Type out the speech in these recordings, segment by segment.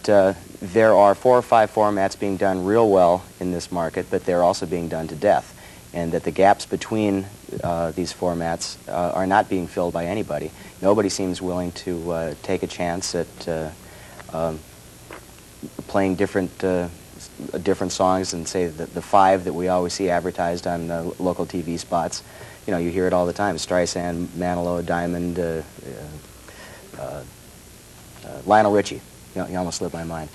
There are 4 or 5 formats being done real well in this market, but they're also being done to death, and that the gaps between these formats are not being filled by anybody. Nobody seems willing to take a chance at playing different songs and say that the 5 that we always see advertised on local TV spots. You know, you hear it all the time: Streisand, Manilow, Diamond, Lionel Richie. You know, he almost slipped my mind.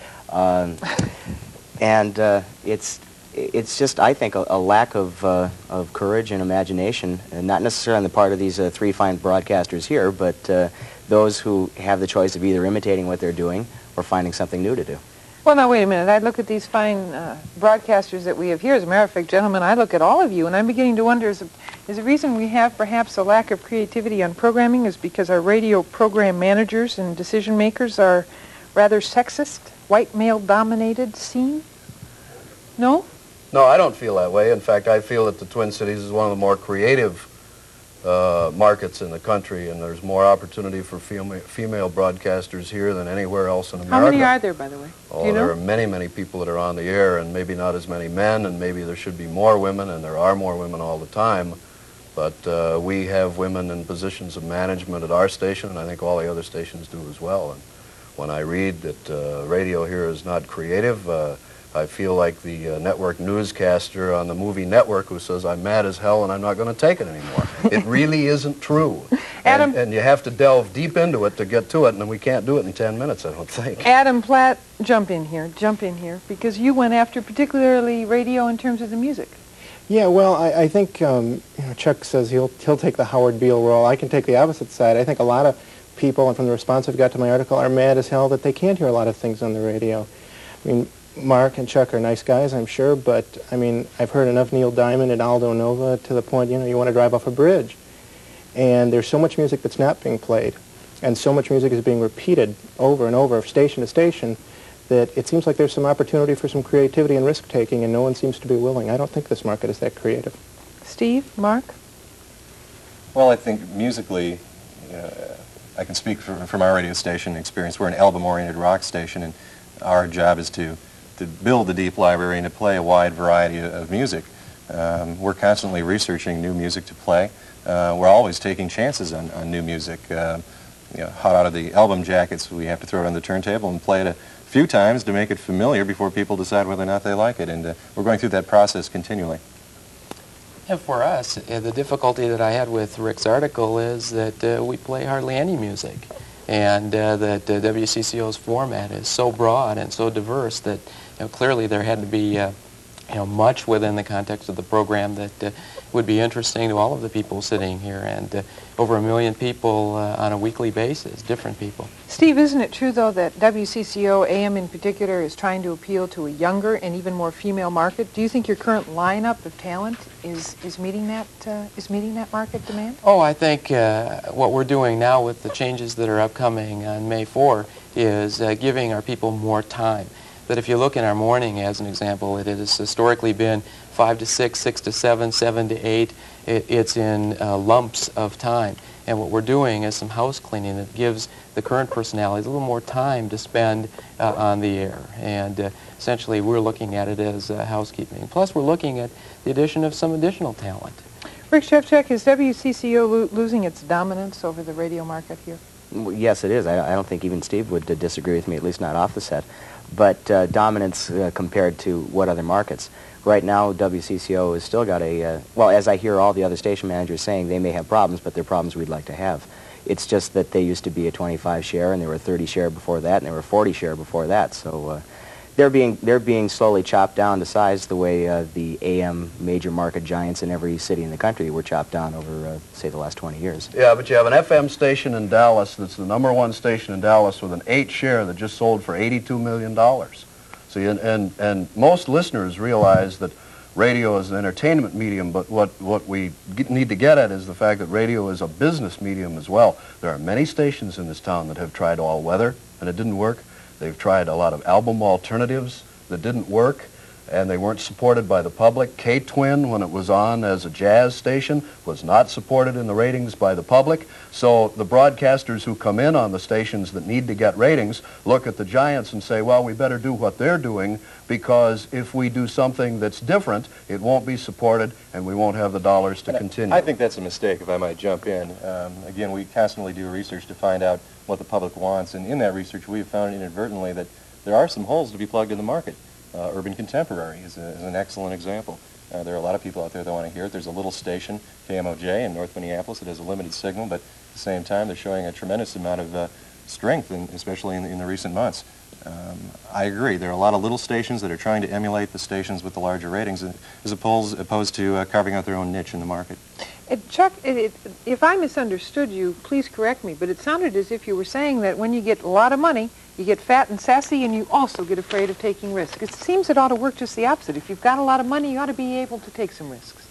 It's just, I think, a lack of courage and imagination, and not necessarily on the part of these 3 fine broadcasters here, but those who have the choice of either imitating what they're doing or finding something new to do. Well, now, wait a minute. I look at these fine broadcasters that we have here. As a matter of fact, gentlemen, I look at all of you, and I'm beginning to wonder, is the reason we have perhaps a lack of creativity on programming is because our radio program managers and decision makers are rather sexist, white male-dominated scene? No? No, I don't feel that way. In fact, I feel that the Twin Cities is one of the more creative markets in the country, and there's more opportunity for female broadcasters here than anywhere else in America. How many are there, by the way? Oh, Do you know? There are many, many people that are on the air, and maybe not as many men, and maybe there should be more women, and there are more women all the time. But we have women in positions of management at our station, and I think all the other stations do as well. And when I read that radio here is not creative, I feel like the network newscaster on the movie network who says, "I'm mad as hell and I'm not going to take it anymore." It really isn't true. Adam, and you have to delve deep into it to get to it, and we can't do it in 10 minutes, I don't think. Adam Platt, jump in here, because you went after particularly radio in terms of the music. Yeah, well, I think you know, Chuck says he'll take the Howard Beale role. I can take the opposite side. I think a lot of people, and from the response I've got to my article, are mad as hell that they can't hear a lot of things on the radio. I mean, Mark and Chuck are nice guys, I'm sure, but, I mean, I've heard enough Neil Diamond and Aldo Nova to the point, you know, you want to drive off a bridge. And there's so much music that's not being played, and so much music is being repeated over and over, station to station, that it seems like there's some opportunity for some creativity and risk-taking, and no one seems to be willing. I don't think this market is that creative. Steve, Mark? Well, I think musically, I can speak from our radio station experience. We're an album-oriented rock station, and our job is to build the deep library and to play a wide variety of music. We're constantly researching new music to play. We're always taking chances on new music. Hot out of the album jackets, we have to throw it on the turntable and play it a few times to make it familiar before people decide whether or not they like it. And we're going through that process continually. And for us, the difficulty that I had with Rick's article is that we play hardly any music, and that WCCO's format is so broad and so diverse that clearly there had to be much within the context of the program that would be interesting to all of the people sitting here, and over 1 million people on a weekly basis, different people. Steve, isn't it true, though, that WCCO AM in particular is trying to appeal to a younger and even more female market? Do you think your current lineup of talent is meeting that market demand? Oh, I think what we're doing now with the changes that are upcoming on May 4 is giving our people more time. That if you look in our morning, as an example, it has historically been 5 to 6, 6 to 7, 7 to 8. It's in lumps of time. And what we're doing is some house cleaning that gives the current personalities a little more time to spend on the air. And essentially, we're looking at it as housekeeping. Plus, we're looking at the addition of some additional talent. Rick Shevchuk, is WCCO losing its dominance over the radio market here? Yes, it is. I don't think even Steve would disagree with me, at least not off the set. But dominance compared to what other markets? Right now, WCCO has still got a, well, as I hear all the other station managers saying, they may have problems, but they're problems we'd like to have. It's just that they used to be a 25 share, and they were a 30 share before that, and they were a 40 share before that. So they're being slowly chopped down to size the way the AM major market giants in every city in the country were chopped down over, say, the last 20 years. Yeah, but you have an FM station in Dallas that's the #1 station in Dallas with an 8 share that just sold for $82 million. So and most listeners realize that radio is an entertainment medium, but what we need to get at is the fact that radio is a business medium as well. There are many stations in this town that have tried all weather, and it didn't work. They've tried a lot of album alternatives that didn't work. and they weren't supported by the public. K-Twin, when it was on as a jazz station, was not supported in the ratings by the public. So the broadcasters who come in on the stations that need to get ratings look at the giants and say, well, we better do what they're doing, because if we do something that's different, it won't be supported and we won't have the dollars to continue. I think that's a mistake, if I might jump in. Again, we constantly do research to find out what the public wants, and in that research we've found inadvertently that there are some holes to be plugged in the market. Urban Contemporary is an excellent example. There are a lot of people out there that want to hear it. There's a little station, KMOJ, in North Minneapolis that has a limited signal, but at the same time they're showing a tremendous amount of strength, especially in the recent months. I agree. There are a lot of little stations that are trying to emulate the stations with the larger ratings as opposed to carving out their own niche in the market. Chuck, if I misunderstood you, please correct me, but it sounded as if you were saying that when you get a lot of money, you get fat and sassy, and you also get afraid of taking risks. It seems it ought to work just the opposite. If you've got a lot of money, you ought to be able to take some risks.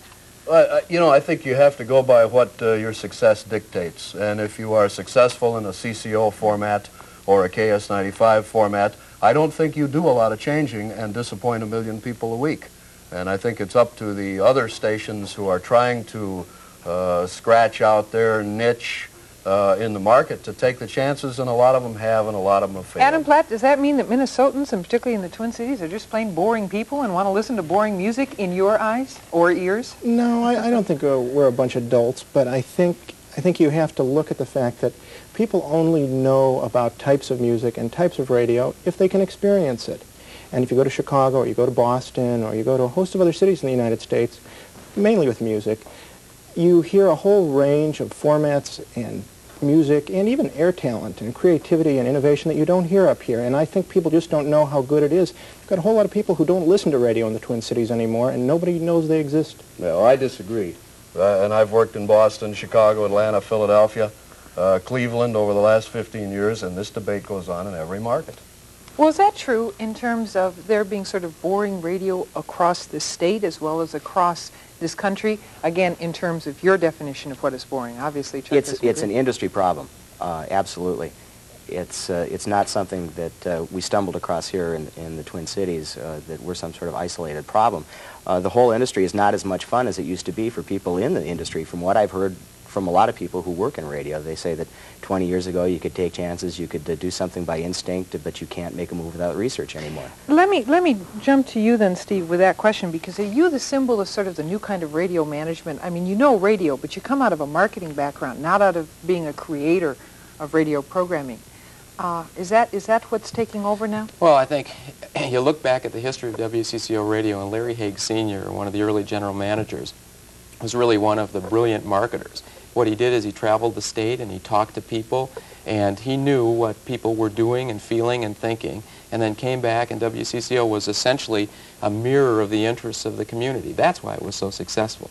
You know, I think you have to go by what your success dictates. And if you are successful in a CCO format or a KS95 format, I don't think you do a lot of changing and disappoint 1 million people a week. And I think it's up to the other stations who are trying to scratch out their niche in the market to take the chances, and a lot of them have, and a lot of them have failed. Adam Platt, does that mean that Minnesotans, and particularly in the Twin Cities, are just plain boring people and want to listen to boring music in your eyes or ears? No, I don't think we're a bunch of dolts, but I think you have to look at the fact that people only know about types of music and types of radio if they can experience it. And if you go to Chicago, or you go to Boston, or you go to a host of other cities in the United States, mainly with music, you hear a whole range of formats and music and even air talent and creativity and innovation that you don't hear up here. And I think people just don't know how good it is. You've got a whole lot of people who don't listen to radio in the Twin Cities anymore, and nobody knows they exist. No, I disagree. And I've worked in Boston, Chicago, Atlanta, Philadelphia, Cleveland over the last 15 years, and this debate goes on in every market. Well, is that true in terms of there being sort of boring radio across the state as well as across this country? Again, in terms of your definition of what is boring, obviously, Chuck, it's an industry problem, absolutely. It's not something that we stumbled across here in the Twin Cities, that we're some sort of isolated problem. The whole industry is not as much fun as it used to be for people in the industry. From what I've heard from a lot of people who work in radio, they say that 20 years ago you could take chances, you could do something by instinct, but you can't make a move without research anymore. Let me jump to you then, Steve, with that question, because are you the symbol of sort of the new kind of radio management? I mean, you know radio, but you come out of a marketing background, not out of being a creator of radio programming. Is that what's taking over now? Well, I think you look back at the history of WCCO Radio, and Larry Hague Sr., one of the early general managers, was really one of the brilliant marketers. What he did is he traveled the state and he talked to people, and he knew what people were doing and feeling and thinking, and then came back, and WCCO was essentially a mirror of the interests of the community. That's why it was so successful.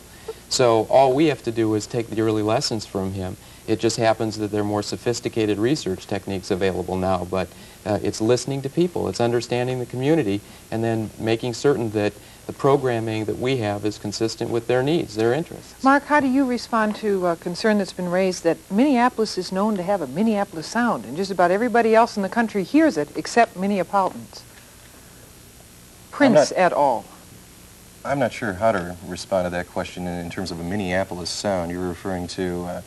So all we have to do is take the early lessons from him. It just happens that there are more sophisticated research techniques available now, but it's listening to people, it's understanding the community, and then making certain that the programming that we have is consistent with their needs, their interests. Mark, how do you respond to a concern that's been raised that Minneapolis is known to have a Minneapolis sound, and just about everybody else in the country hears it except Minneapolitans? Prince et al. I'm not sure how to respond to that question in terms of a Minneapolis sound. You're referring to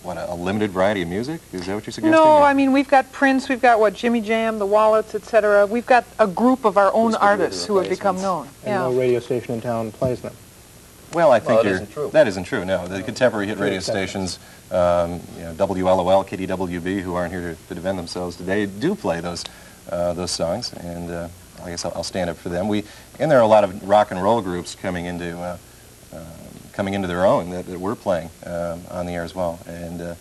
what, a limited variety of music? Is that what you're suggesting? No, I mean, we've got Prince, we've got, what, Jimmy Jam, the Wallets, etc. We've got a group of our own artists who have become known. And no radio station in town plays them. Well, I think that isn't true, no. The contemporary hit radio stations, you know, WLOL, KDWB, who aren't here to defend themselves today, do play those songs, and I guess I'll stand up for them. And there are a lot of rock and roll groups coming into their own that we're playing on the air as well, and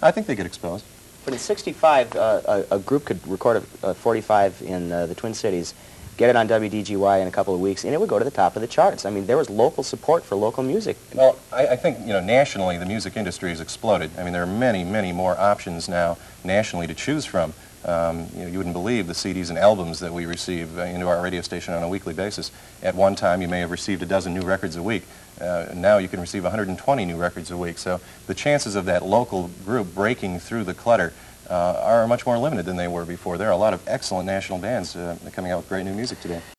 I think they get exposed. But in '65, a group could record a 45 in the Twin Cities, get it on WDGY in a couple of weeks, and it would go to the top of the charts. I mean, there was local support for local music. Well, I think, you know, nationally the music industry has exploded. I mean, there are many, many more options now nationally to choose from. You know, you wouldn't believe the CDs and albums that we receive into our radio station on a weekly basis. At one time, you may have received a dozen new records a week. Now you can receive 120 new records a week. So the chances of that local group breaking through the clutter are much more limited than they were before. There are a lot of excellent national bands coming out with great new music today.